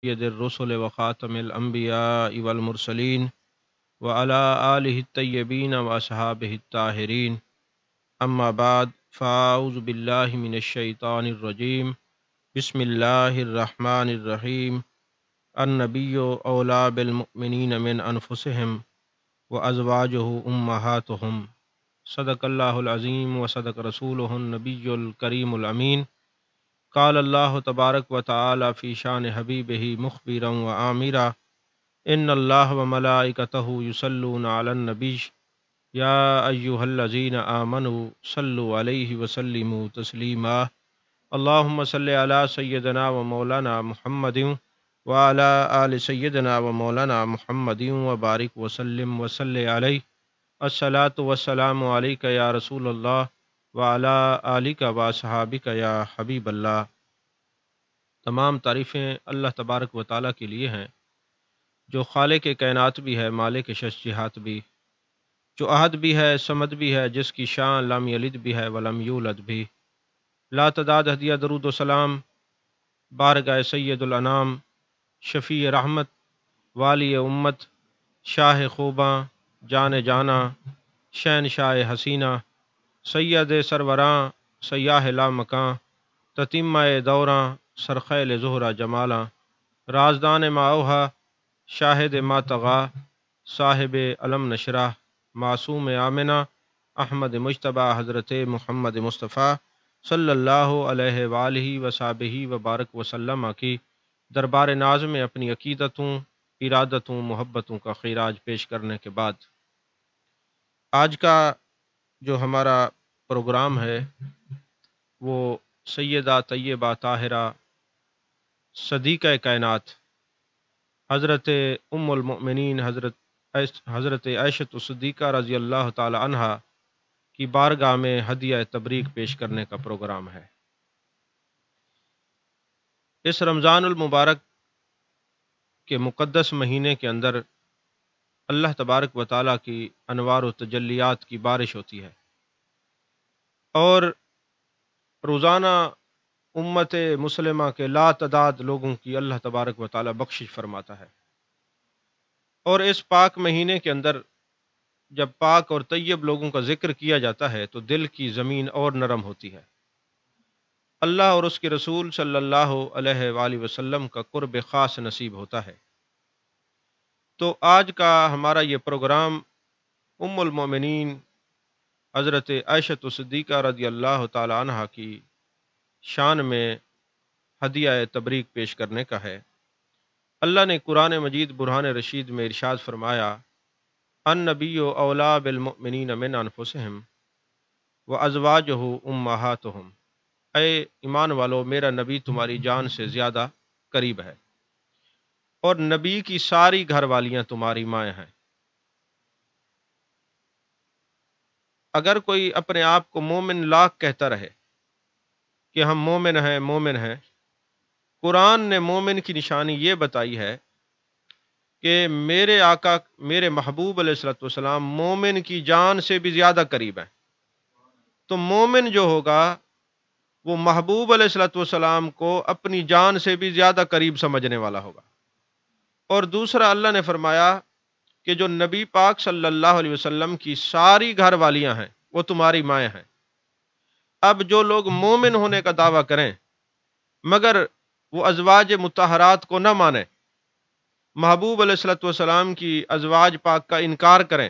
سید الرسل وخاتم الانبیاء والمرسلین وعلی آلہ الطیبین واصحابہ الطاہرین اما بعد فاعوذ باللہ من الشیطان الرجیم بسم اللہ الرحمن الرحیم النبی اولی بالمؤمنین من انفسہم وازواجہ امہاتہم صدق اللہ العظیم وصدق رسولہ النبی الکریم الامین قال اللہ تبارک و تعالی فی شان حبیبہ مخبرا و آمرا ان اللہ و ملائکتہ یصلون علی النبی یا ایہا الذین آمنوا صلوا علیہ وسلموا تسلیما اللہم صلی علی سیدنا و مولانا محمد وعلی آل سیدنا و مولانا محمد وبارک وسلم وصلی علیہ الصلاۃ والسلام علیک یا رسول اللہ وعلی آلک و صحابک یا حبیب اللہ۔ تمام تعریفیں اللہ تبارک و تعالیٰ کے لیے ہیں جو خالق کائنات بھی ہے، مالک ششجہات بھی، جو احد بھی ہے، صمد بھی ہے، جس کی شان لم یلد بھی ہے ولم یولد بھی۔ لا تعداد ہدیہ درود و سلام بارگاہ سید الانام، شفیع رحمت، والی امت، شاہ خوباں، جان جانا، شہنشاہ حسینہ، سید سروراں، سیاہ لامکاں، تتمہ دوراں، سرخیل زہرہ جمالاں، رازدان ماوہا، شاہد ما طغا، صاحب علم نشرہ، معصوم آمنہ، احمد مجتبیٰ، حضرت محمد مصطفیٰ صلی اللہ علیہ وآلہ وصحبہ وبارک وسلم کی دربار ناز میں اپنی عقیدتوں، ارادتوں، محبتوں کا خراج پیش کرنے کے بعد آج کا جو ہمارا پروگرام ہے وہ سیدہ طیبہ طاہرہ صدیقہ کائنات حضرت ام المؤمنین حضرت عائشہ صدیقہ رضی اللہ تعالی عنہا کی بارگاہ میں ہدیہ تبریک پیش کرنے کا پروگرام ہے۔ اس رمضان المبارک کے مقدس مہینے کے اندر اللہ تبارک و تعالیٰ کی انوار و تجلیات کی بارش ہوتی ہے اور روزانہ امت مسلمہ کے لا تعداد لوگوں کی اللہ تبارک و تعالیٰ بخشش فرماتا ہے۔ اور اس پاک مہینے کے اندر جب پاک اور طیب لوگوں کا ذکر کیا جاتا ہے تو دل کی زمین اور نرم ہوتی ہے، اللہ اور اس کے رسول صلی اللہ علیہ وآلہ وسلم کا قرب خاص نصیب ہوتا ہے۔ تو آج کا ہمارا یہ پروگرام ام المومنین حضرت عائشہ صدیقہ رضی اللہ تعالی عنہ کی شان میں ہدیہ تبریک پیش کرنے کا ہے۔ اللہ نے قرآن مجید برہان رشید میں ارشاد فرمایا، النبی اولی بالمؤمنین من انفسہم وازواجہ امہاتہم، اے ایمان والو میرا نبی تمہاری جان سے زیادہ قریب ہے اور نبی کی ساری گھر والیاں تمہاری مائیں ہیں۔ اگر کوئی اپنے آپ کو مومن لاکھ کہتا رہے کہ ہم مومن ہیں مومن ہیں، قرآن نے مومن کی نشانی یہ بتائی ہے کہ میرے آقا میرے محبوب علیہ الصلوۃ والسلام مومن کی جان سے بھی زیادہ قریب ہیں۔ تو مومن جو ہوگا وہ محبوب علیہ الصلوۃ والسلام کو اپنی جان سے بھی زیادہ قریب سمجھنے والا ہوگا۔ اور دوسرا اللہ نے فرمایا کہ جو نبی پاک صلی اللہ علیہ وسلم کی ساری گھر والیاں ہیں وہ تمہاری مائیں ہیں۔ اب جو لوگ مومن ہونے کا دعویٰ کریں مگر وہ ازواج مطہرات کو نہ مانیں، محبوب علیہ الصلوۃ والسلام کی ازواج پاک کا انکار کریں،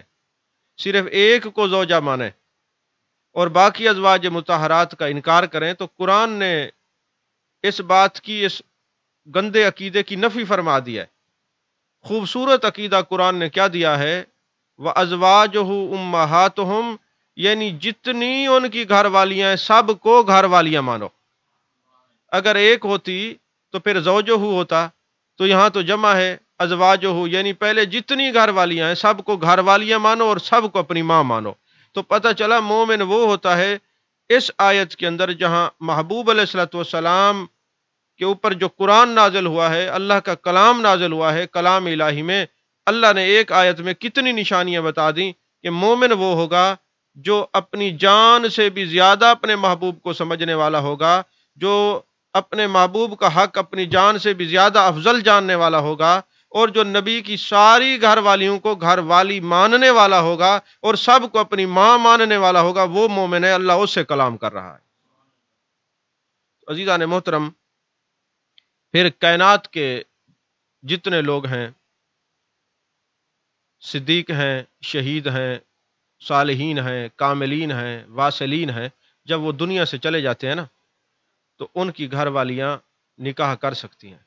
صرف ایک کو زوجہ مانیں اور باقی ازواج مطہرات کا انکار کریں، تو قرآن نے اس بات کی، اس گندے عقیدے کی نفی فرما دی ہے۔ خوبصورت عقیدہ قرآن نے کیا دیا ہے، وَأَزْوَاجُهُ أُمَّهَاتُهُمْ، یعنی جتنی ان کی گھر والیاں ہیں سب کو گھر والیاں مانو۔ اگر ایک ہوتی تو پھر زوجہ ہوتا، تو یہاں تو جمع ہے ازواجہ، یعنی پہلے جتنی گھر والیاں ہیں سب کو گھر والیاں مانو اور سب کو اپنی ماں مانو۔ تو پتہ چلا مومن وہ ہوتا ہے اس آیت کے اندر جہاں محبوب علیہ الصلوۃ والسلام کے اوپر جو قرآن نازل ہوا ہے، اللہ کا کلام نازل ہوا ہے، کلام الہی میں اللہ نے ایک آیت میں کتنی نشانیاں بتا دیں کہ مومن وہ ہوگا جو اپنی جان سے بھی زیادہ اپنے محبوب کو سمجھنے والا ہوگا، جو اپنے محبوب کا حق اپنی جان سے بھی زیادہ افضل جاننے والا ہوگا، اور جو نبی کی ساری گھر والیوں کو گھر والی ماننے والا ہوگا اور سب کو اپنی ماں ماننے والا ہوگا، وہ مومن ہے، اللہ اس سے کلام کر رہا ہے۔ عزیزان محترم، پھر کائنات کے جتنے لوگ ہیں، صدیق ہیں، شہید ہیں، صالحین ہیں، کاملین ہیں، واصلین ہیں، جب وہ دنیا سے چلے جاتے ہیں نا تو ان کی گھر والیاں نکاح کر سکتی ہیں،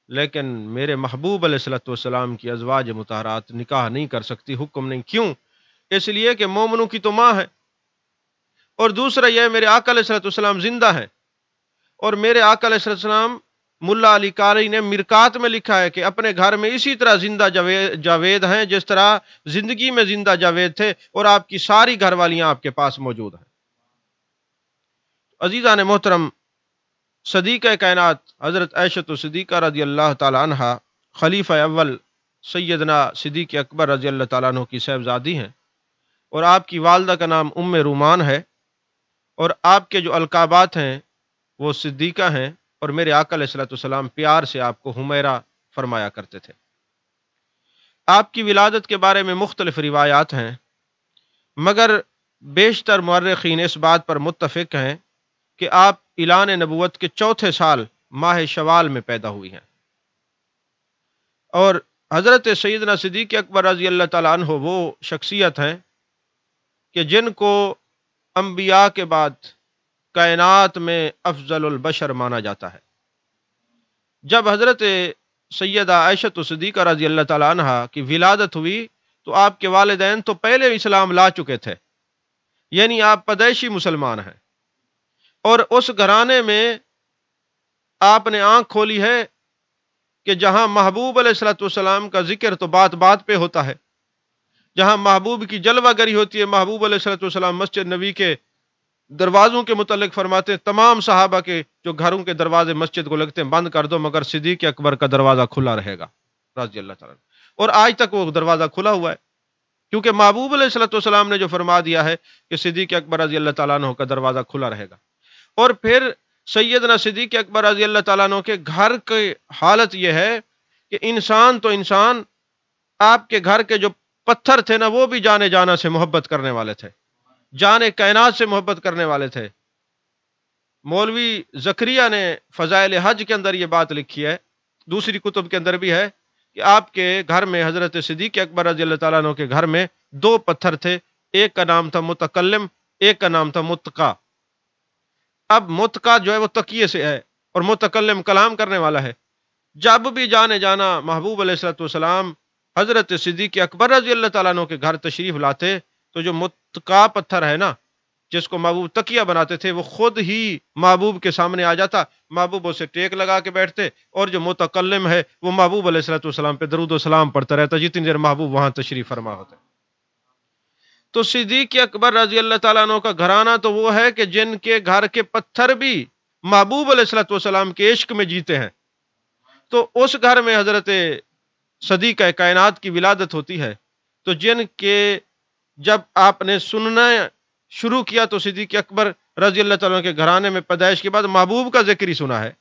لیکن میرے محبوب علیہ الصلوۃ والسلام کی ازواج مطہرات نکاح نہیں کر سکتی، حکم نہیں۔ کیوں؟ اس لیے کہ مومنوں کی تو ماں ہے، اور دوسرا یہ میرے آقا علیہ الصلوۃ والسلام زندہ ہیں، اور میرے آقا علیہ الصلوۃ والسلام ملا علی قاری نے مرکات میں لکھا ہے کہ اپنے گھر میں اسی طرح زندہ جاوید ہیں جس طرح زندگی میں زندہ جاوید تھے، اور آپ کی ساری گھر والیاں آپ کے پاس موجود ہیں۔ عزیزان محترم، صدیقہ کائنات حضرت عائشہ صدیقہ رضی اللہ تعالی عنہا خلیفہ اول سیدنا صدیق اکبر رضی اللہ تعالیٰ عنہ کی صاحبزادی ہیں، اور آپ کی والدہ کا نام ام رومان ہے، اور آپ کے جو القابات ہیں وہ صدیقہ ہیں، اور میرے آقا علیہ الصلوۃ والسلام پیار سے آپ کو حمیرہ فرمایا کرتے تھے۔ آپ کی ولادت کے بارے میں مختلف روایات ہیں، مگر بیشتر مورخین اس بات پر متفق ہیں کہ آپ اعلان نبوت کے چوتھے سال ماہ شوال میں پیدا ہوئی ہیں، اور حضرت سیدنا صدیق اکبر رضی اللہ تعالیٰ عنہ وہ شخصیت ہیں کہ جن کو انبیاء کے بعد کائنات میں افضل البشر مانا جاتا ہے۔ جب حضرت سیدہ عائشہ صدیقہ رضی اللہ تعالیٰ عنہ کی ولادت ہوئی تو آپ کے والدین تو پہلے اسلام لا چکے تھے، یعنی آپ پیدائشی مسلمان ہیں، اور اس گھرانے میں آپ نے آنکھ کھولی ہے کہ جہاں محبوب علیہ الصلوۃ والسلام کا ذکر تو بات بات پہ ہوتا ہے، جہاں محبوب کی جلوہ گری ہوتی ہے، محبوب علیہ الصلوۃ والسلام مسجد نبی کے دروازوں کے متعلق فرماتے ہیں تمام صحابہ کے جو گھروں کے دروازے مسجد کو لگتے ہیں بند کر دو، مگر صدیق اکبر کا دروازہ کھلا رہے گا رضی اللہ تعالیٰ، اور آج تک وہ دروازہ کھلا ہوا ہے، کیونکہ محبوب علیہ الصلوۃ والسلام نے جو فرما دیا ہے کہ صدیق اکبر رضی اللہ تعالیٰ عنہ کا دروازہ کھلا رہے گا۔ اور پھر سیدنا صدیق اکبر رضی اللہ تعالیٰ عنہ کے گھر کی حالت یہ ہے کہ انسان تو انسان، آپ کے گھر کے جو پتھر تھے نا وہ بھی جانے جانا سے محبت کرنے والے تھے، جانے کائنات سے محبت کرنے والے تھے۔ مولوی زکریا نے فضائل حج کے اندر یہ بات لکھی ہے، دوسری کتب کے اندر بھی ہے، کہ آپ کے گھر میں حضرت صدیق اکبر رضی اللہ تعالیٰ عنہ کے گھر میں دو پتھر تھے، ایک کا نام تھا متکلم، ایک کا نام تھا متقا۔ اب متقا جو ہے وہ تقیے سے ہے، اور متکلم کلام کرنے والا ہے۔ جب بھی جانے جانا محبوب علیہ الصلوۃ والسلام حضرت صدیق اکبر رضی اللہ تعالیٰ عنہ کے گھر تشریف لاتے تو جو متقا پتھر ہے نا جس کو محبوب تکیہ بناتے تھے وہ خود ہی محبوب کے سامنے آ جاتا، محبوب اسے ٹیک لگا کے بیٹھتے، اور جو متکلم ہے وہ محبوب علیہ الصلوۃ والسلام پہ درود و سلام پڑھتا رہتا جتنی دیر محبوب وہاں تشریف فرما ہوتا ہے۔ تو صدیق اکبر رضی اللہ تعالیٰ عنہ کا گھرانہ تو وہ ہے کہ جن کے گھر کے پتھر بھی محبوب علیہ الصلوۃ والسلام کے عشق میں جیتے ہیں، تو اس گھر میں حضرت صدیقہ کائنات کی ولادت ہوتی ہے، تو جن کے جب آپ نے سننا شروع کیا تو صدیق اکبر رضی اللہ تعالیٰ عنہ کے گھرانے میں پیدائش کے بعد محبوب کا ذکر ہی سنا ہے،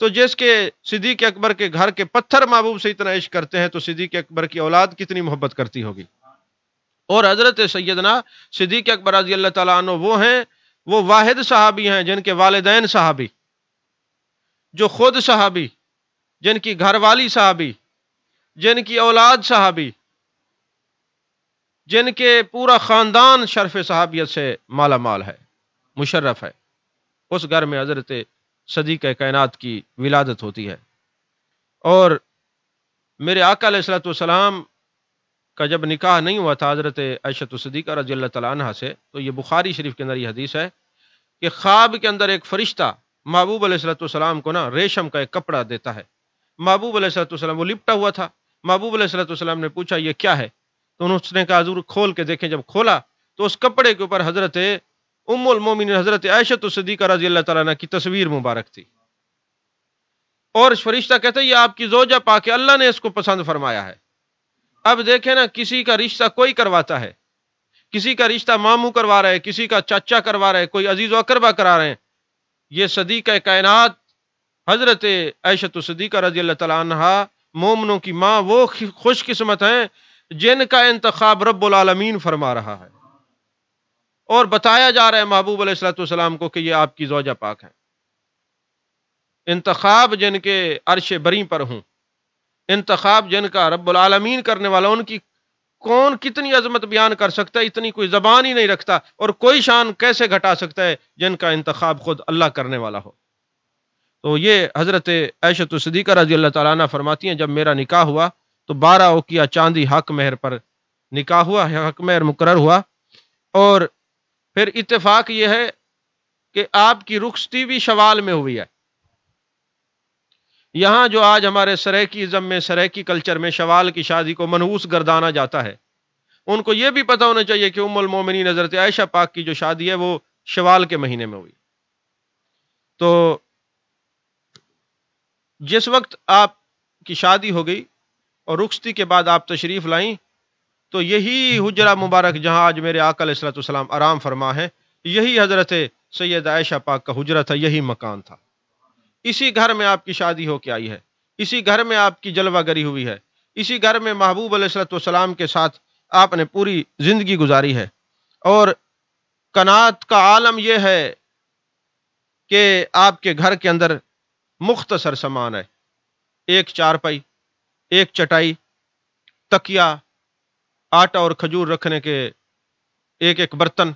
تو جس کے صدیق اکبر کے گھر کے پتھر محبوب سے اتنا عشق کرتے ہیں تو صدیق اکبر کی اولاد کتنی محبت کرتی ہوگی۔ اور حضرت سیدنا صدیق اکبر رضی اللہ تعالیٰ عنہ وہ ہیں، وہ واحد صحابی ہیں جن کے والدین صحابی، جو خود صحابی، جن کی گھر والی صحابی، جن کی اولاد صحابی، جن کے پورا خاندان شرف صحابیت سے مالا مال ہے، مشرف ہے۔ اس گھر میں حضرت صدیقہ کائنات کی ولادت ہوتی ہے، اور میرے آقا علیہ الصلوۃ والسلام کا جب نکاح نہیں ہوا تھا حضرت عائشہ صدیقہ رضی اللہ تعالیٰ عنہ سے، تو یہ بخاری شریف کے اندر یہ حدیث ہے کہ خواب کے اندر ایک فرشتہ محبوب علیہ الصلوۃ والسلام کو نا ریشم کا ایک کپڑا دیتا ہے۔ محبوب علیہ الصلوۃ والسلام وہ لپٹا ہوا تھا، محبوب علیہ الصلوۃ والسلام نے پوچھا یہ کیا ہے، تو اس نے کہا حضور کھول کے دیکھیں۔ جب کھولا تو اس کپڑے کے اوپر حضرت ام المومنین حضرت عائشہ صدیقہ رضی اللہ تعالیٰ عنہ کی تصویر مبارک تھی، اور فرشتہ کہتا ہے یہ آپ کی زوجہ پاک ہے، اللہ نے اس کو پسند فرمایا ہے۔ اب دیکھیں نا، کسی کا رشتہ کوئی کرواتا ہے، کسی کا رشتہ ماموں کروا رہے ہیں، کسی کا چاچا کروا رہے ہیں، کوئی عزیز و اقربا کرا رہے ہیں، یہ صدیقہ کائنات حضرت عائشہ صدیقہ رضی اللہ تعالیٰ عنہا مومنوں کی ماں وہ خوش قسمت ہیں جن کا انتخاب رب العالمین فرما رہا ہے، اور بتایا جا رہا ہے محبوب علیہ الصلوۃ والسلام کو کہ یہ آپ کی زوجہ پاک ہیں۔ انتخاب جن کے عرش بری پر ہوں، انتخاب جن کا رب العالمین کرنے والا، ان کی کون کتنی عظمت بیان کر سکتا ہے؟ اتنی کوئی زبان ہی نہیں رکھتا، اور کوئی شان کیسے گھٹا سکتا ہے جن کا انتخاب خود اللہ کرنے والا ہو۔ تو یہ حضرت عائشہ صدیقہ رضی اللہ تعالیٰ عنہ فرماتی ہیں جب میرا نکاح ہوا تو 12 اوقیہ چاندی حق مہر پر نکاح ہوا، حق مہر مقرر ہوا، اور پھر اتفاق یہ ہے کہ آپ کی رخصتی بھی شوال میں ہوئی ہے۔ یہاں جو آج ہمارے سریکی ازم میں، سریکی کلچر میں شوال کی شادی کو منحوس گردانا جاتا ہے، ان کو یہ بھی پتہ ہونا چاہیے کہ ام المومنین حضرت عائشہ پاک کی جو شادی ہے وہ شوال کے مہینے میں ہوئی۔ تو جس وقت آپ کی شادی ہو گئی اور رخصتی کے بعد آپ تشریف لائیں تو یہی حجرہ مبارک جہاں آج میرے آقا علیہ الصلوۃ والسلام آرام فرما ہے، یہی حضرت سید عائشہ پاک کا حجرہ تھا، یہی مکان تھا۔ اسی گھر میں آپ کی شادی ہو کے آئی ہے، اسی گھر میں آپ کی جلوہ گری ہوئی ہے، اسی گھر میں محبوب علیہ الصلوۃ والسلام کے ساتھ آپ نے پوری زندگی گزاری ہے۔ اور قناعت کا عالم یہ ہے کہ آپ کے گھر کے اندر مختصر سامان ہے، ایک چارپائی، ایک چٹائی، تکیا، آٹا اور کھجور رکھنے کے ایک ایک برتن،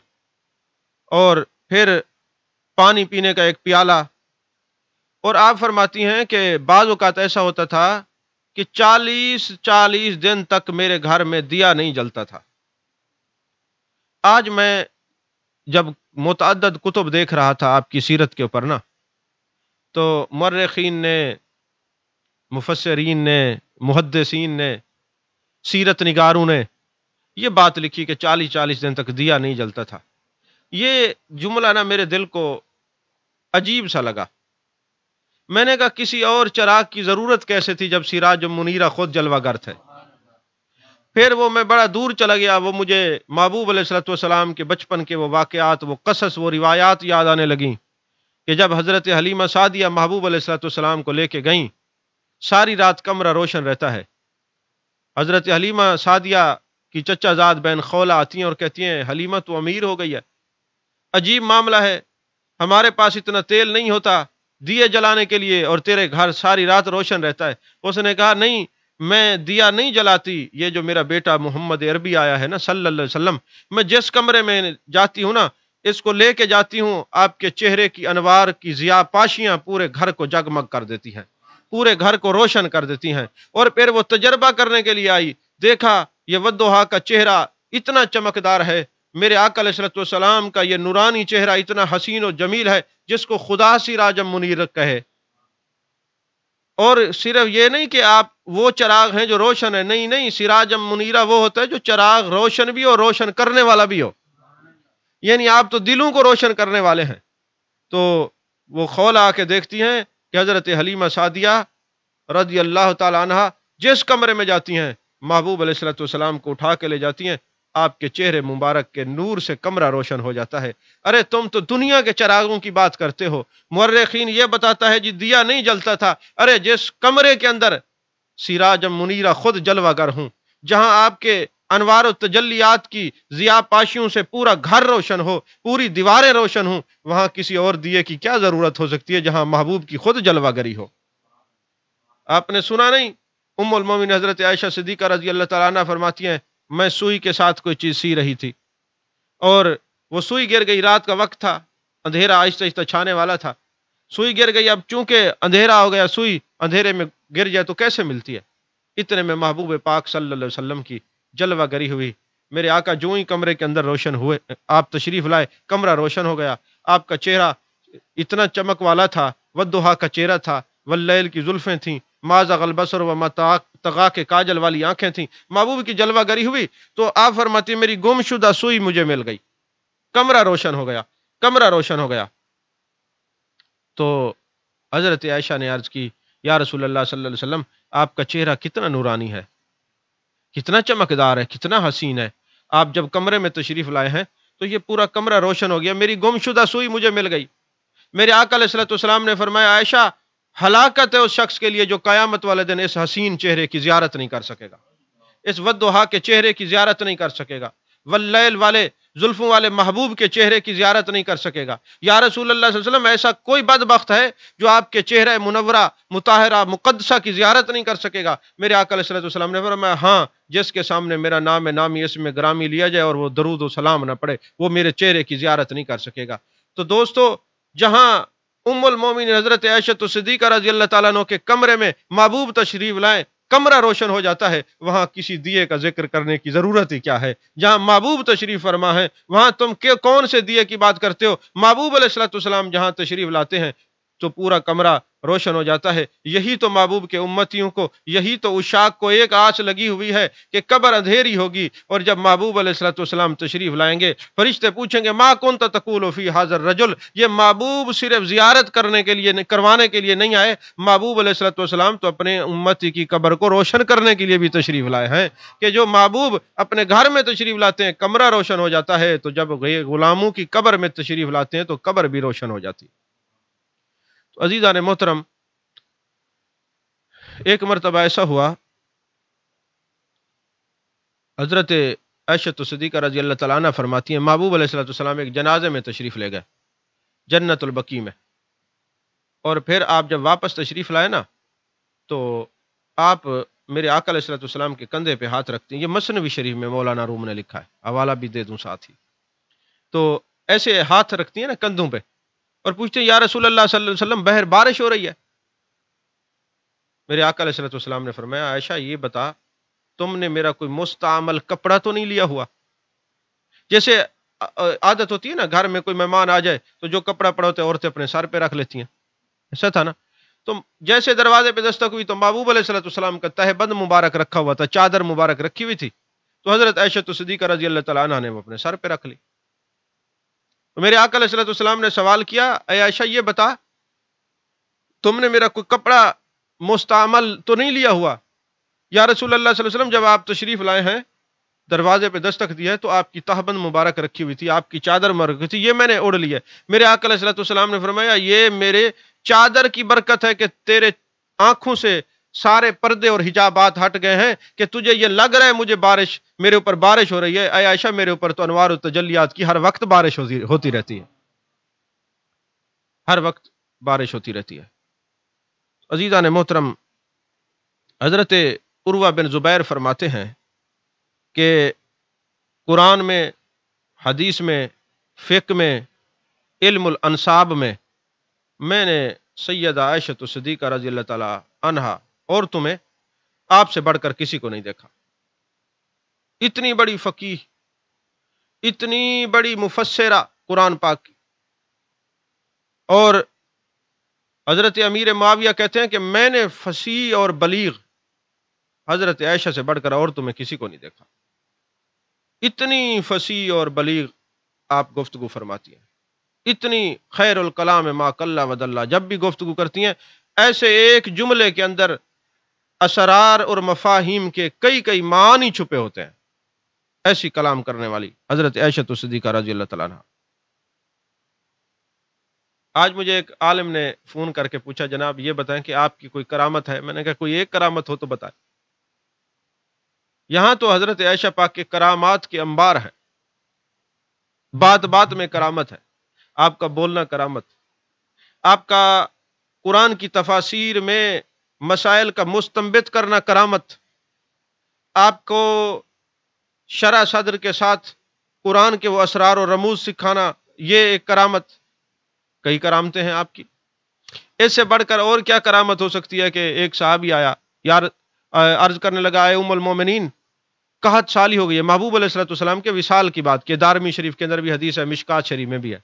اور پھر پانی پینے کا ایک پیالہ۔ اور آپ فرماتی ہیں کہ بعض اوقات ایسا ہوتا تھا کہ 40 دن تک میرے گھر میں دیا نہیں جلتا تھا۔ آج میں جب متعدد کتب دیکھ رہا تھا آپ کی سیرت کے اوپر نا، تو مورخین نے، مفسرین نے، محدثین نے، سیرت نگاروں نے یہ بات لکھی کہ 40 دن تک دیا نہیں جلتا تھا۔ یہ جملہ نا میرے دل کو عجیب سا لگا۔ میں نے کہا کسی اور چراغ کی ضرورت کیسے تھی جب سراج منیرہ خود جلوہ گر تھے۔ پھر وہ میں بڑا دور چلا گیا، وہ مجھے محبوب علیہ الصلوۃ والسلام کے بچپن کے وہ واقعات، وہ قصص، وہ روایات یاد آنے لگیں کہ جب حضرت حلیمہ سعدیہ محبوب علیہ الصلوۃ والسلام کو لے کے گئیں، ساری رات کمرہ روشن رہتا ہے۔ حضرت حلیمہ سعدیہ کی چچا زاد بہن خولہ آتی ہیں اور کہتی ہیں حلیمہ تو امیر ہو گئی ہے، عجیب معاملہ ہے، ہمارے پاس اتنا تیل نہیں ہوتا دیے جلانے کے لیے اور تیرے گھر ساری رات روشن رہتا ہے۔ اس نے کہا نہیں، میں دیا نہیں جلاتی، یہ جو میرا بیٹا محمد عربی آیا ہے نا صلی اللہ علیہ وسلم، میں جس کمرے میں جاتی ہوں نا، اس کو لے کے جاتی ہوں، آپ کے چہرے کی انوار کی ضیاء پاشیاں پورے گھر کو جگمگ کر دیتی ہیں، پورے گھر کو روشن کر دیتی ہیں۔ اور پھر وہ تجربہ کرنے کے لیے آئی، دیکھا یہ ودوہا کا چہرہ اتنا چمکدار ہے، میرے آقا علیہ الصلوۃ والسلام کا یہ نورانی چہرہ اتنا حسین و جمیل ہے جس کو خدا سراجم منیر کہے۔ اور صرف یہ نہیں کہ آپ وہ چراغ ہیں جو روشن ہے، نہیں نہیں، سراجم منیرہ وہ ہوتا ہے جو چراغ روشن بھی ہو، روشن کرنے والا بھی ہو، یعنی آپ تو دلوں کو روشن کرنے والے ہیں۔ تو وہ خولہ آ کے دیکھتی ہیں کہ حضرت حلیمہ سعدیہ رضی اللہ تعالی عنہا جس کمرے میں جاتی ہیں محبوب علیہ الصلوۃ والسلام کو اٹھا کے لے جاتی ہیں، آپ کے چہرے مبارک کے نور سے کمرہ روشن ہو جاتا ہے۔ ارے تم تو دنیا کے چراغوں کی بات کرتے ہو، مورخین یہ بتاتا ہے جی دیا نہیں جلتا تھا۔ ارے جس کمرے کے اندر سراجم منیرہ خود جلوہ گر ہوں، جہاں آپ کے انوار و تجلیات کی ضیاء پاشیوں سے پورا گھر روشن ہو، پوری دیواریں روشن ہوں، وہاں کسی اور دیے کی کیا ضرورت ہو سکتی ہے جہاں محبوب کی خود جلوہ گری ہو۔ آپ نے سنا نہیں، ام المومنین حضرت عائشہ صدیقہ رضی اللہ تعالیٰ عنہ فرماتی ہیں میں سوئی کے ساتھ کوئی چیز سی رہی تھی اور وہ سوئی گر گئی، رات کا وقت تھا، اندھیرا آہستہ آہستہ چھانے والا تھا، سوئی گر گئی۔ اب چونکہ اندھیرا ہو گیا، سوئی اندھیرے میں گر جائے تو کیسے ملتی ہے؟ اتنے میں محبوب پاک صلی اللہ علیہ وسلم کی جلوہ گری ہوئی۔ میرے آقا جو ہی کمرے کے اندر روشن ہوئے، آپ تشریف لائے، کمرہ روشن ہو گیا، آپ کا چہرہ اتنا چمک والا تھا، ودھا کا چہرہ تھا، واللیل کی زلفیں تھیں، ما زاغ البصر وما طغی کے کاجل والی آنکھیں تھیں، محبوب کی جلوہ گری ہوئی۔ تو آپ فرماتی میری گم شدہ سوئی مجھے مل گئی، کمرہ روشن ہو گیا، کمرہ روشن ہو گیا۔ تو حضرت عائشہ نے عرض کی یا رسول اللہ صلی اللہ علیہ وسلم، آپ کا چہرہ کتنا نورانی ہے، کتنا چمکدار ہے، کتنا حسین ہے۔ آپ جب کمرے میں تشریف لائے ہیں تو یہ پورا کمرہ روشن ہو گیا، میری گم شدہ سوئی مجھے مل گئی۔ میرے آقا علیہ الصلوۃ والسلام نے فرمایا عائشہ ہلاکت ہے اس شخص کے لیے جو قیامت والے دن اس حسین چہرے کی زیارت نہیں کر سکے گا، اس ودھا کے چہرے کی زیارت نہیں کر سکے گا، واللیل والے زلفوں والے محبوب کے چہرے کی زیارت نہیں کر سکے گا۔ یا رسول اللہ صلی اللہ علیہ وسلم ایسا کوئی بدبخت ہے جو آپ کے چہرے منورہ مطہرہ مقدسہ کی زیارت نہیں کر سکے گا؟ میرے آقا علیہ الصلوۃ والسلام نے فرمایا ہاں، جس کے سامنے میرا نام نامی اسم گرامی لیا جائے اور وہ درود و سلام نہ پڑھے وہ میرے چہرے کی زیارت نہیں کر سکے گا۔ تو دوستو، جہاں ام المومنین حضرت عائشہ صدیقہ رضی اللہ تعالیٰ عنہ کے کمرے میں محبوب تشریف لائیں، کمرہ روشن ہو جاتا ہے، وہاں کسی دیے کا ذکر کرنے کی ضرورت ہی کیا ہے؟ جہاں محبوب تشریف فرما ہے وہاں تم کون سے دیے کی بات کرتے ہو؟ محبوب علیہ الصلوۃ والسلام جہاں تشریف لاتے ہیں تو پورا کمرہ روشن ہو جاتا ہے۔ یہی تو محبوب کے امتیوں کو، یہی تو عشاق کو ایک آس لگی ہوئی ہے کہ قبر اندھیری ہوگی، اور جب محبوب علیہ الصلوۃ والسلام تشریف لائیں گے فرشتے پوچھیں گے ما کنت تقول فی ھذا الرجل، یہ محبوب صرف زیارت کرنے کے لیے کروانے کے لیے نہیں آئے، محبوب علیہ الصلوۃ والسلام تو اپنے امتی کی قبر کو روشن کرنے کے لیے بھی تشریف لائے ہیں، کہ جو محبوب اپنے گھر میں تشریف لاتے ہیں کمرہ روشن ہو جاتا ہے، تو جب غلاموں کی قبر میں تشریف لاتے ہیں تو قبر بھی روشن ہو جاتی ہے۔ تو عزیزان محترم، ایک مرتبہ ایسا ہوا، حضرت عائشہ صدیقہ رضی اللہ تعالیٰ عنہ فرماتی ہیں محبوب علیہ الصلوۃ والسلام ایک جنازے میں تشریف لے گئے جنت البقیع میں، اور پھر آپ جب واپس تشریف لائے نا تو آپ میرے آقا علیہ الصلوۃ والسلام کے کندھے پہ ہاتھ رکھتے ہیں۔ یہ مثنوی شریف میں مولانا روم نے لکھا ہے، حوالہ بھی دے دوں ساتھ ہی۔ تو ایسے ہاتھ رکھتی ہیں نا کندھوں پہ اور پوچھتے ہیں یا رسول اللہ صلی اللہ علیہ وسلم باہر بارش ہو رہی ہے؟ میرے آقا علیہ الصلوۃ والسلام نے فرمایا عائشہ یہ بتا تم نے میرا کوئی مستعمل کپڑا تو نہیں لیا ہوا؟ جیسے عادت ہوتی ہے نا گھر میں کوئی مہمان آ جائے تو جو کپڑا پڑا ہوتا ہے عورتیں اپنے سر پہ رکھ لیتی ہیں، ایسا تھا نا؟ تو جیسے دروازے پہ دستک ہوئی تو محبوب علیہ الصلوۃ والسلام کا تہبند مبارک رکھا ہوا تھا، چادر مبارک رکھی ہوئی تھی، تو حضرت عائشہ صدیقہ رضی اللہ تعالیٰ عنہ نے وہ اپنے سر پہ رکھ لی۔ تو میرے آقا علیہ الصلوۃ والسلام نے سوال کیا اے عائشہ یہ بتا تم نے میرا کوئی کپڑا مستعمل تو نہیں لیا ہوا؟ یا رسول اللہ صلی اللہ علیہ وسلم جب آپ تشریف لائے ہیں دروازے پہ دستک دی ہے تو آپ کی تہبند مبارک رکھی ہوئی تھی، آپ کی چادر مبارک رکھی تھی، یہ میں نے اوڑھ لی ہے۔ میرے آقا علیہ الصلوۃ والسلام نے فرمایا یہ میرے چادر کی برکت ہے کہ تیرے آنکھوں سے سارے پردے اور حجابات ہٹ گئے ہیں کہ تجھے یہ لگ رہا ہے مجھے بارش میرے اوپر بارش ہو رہی ہے۔ اے عائشہ میرے اوپر تو انوار و تجلیات کی ہر وقت بارش ہوتی رہتی ہے، ہر وقت بارش ہوتی رہتی ہے۔ عزیزان محترم، حضرت عروہ بن زبیر فرماتے ہیں کہ قرآن میں، حدیث میں، فقہ میں، علم الانصاب میں نے سیدہ عائشہ صدیقہ رضی اللہ تعالی عنہا اور تمہیں آپ سے بڑھ کر کسی کو نہیں دیکھا۔ اتنی بڑی فقیہ، اتنی بڑی مفسرہ قرآن پاک کی، اور حضرت امیر معاویہ کہتے ہیں کہ میں نے فصیح اور بلیغ حضرت عائشہ سے بڑھ کر اور تمہیں کسی کو نہیں دیکھا۔ اتنی فصیح اور بلیغ آپ گفتگو فرماتی ہیں، اتنی خیر الکلام ما قل و دل، جب بھی گفتگو کرتی ہیں ایسے ایک جملے کے اندر اسرار اور مفاہیم کے کئی معانی چھپے ہوتے ہیں، ایسی کلام کرنے والی حضرت عائشہ صدیقہ رضی اللہ تعالیٰ عنہ۔ آج مجھے ایک عالم نے فون کر کے پوچھا جناب یہ بتائیں کہ آپ کی کوئی کرامت ہے؟ میں نے کہا کوئی ایک کرامت ہو تو بتائیں۔ یہاں تو حضرت عائشہ پاک کے کرامات کے انبار ہیں، بات بات میں کرامت ہے، آپ کا بولنا کرامت، آپ کا قرآن کی تفاسیر میں مسائل کا مستنبط کرنا کرامت، آپ کو شرح صدر کے ساتھ قرآن کے وہ اسرار و رموز سکھانا، یہ ایک کرامت، کئی کرامتیں ہیں آپ کی۔ اس سے بڑھ کر اور کیا کرامت ہو سکتی ہے کہ ایک صحابی آیا، یار عرض کرنے لگا اے ام المومنین قحط سالی ہو گئی ہے، محبوب علیہ الصلوۃ والسلام کے وصال کی بات کہ دارمی شریف کے اندر بھی حدیث ہے، مشکات شریف میں بھی ہے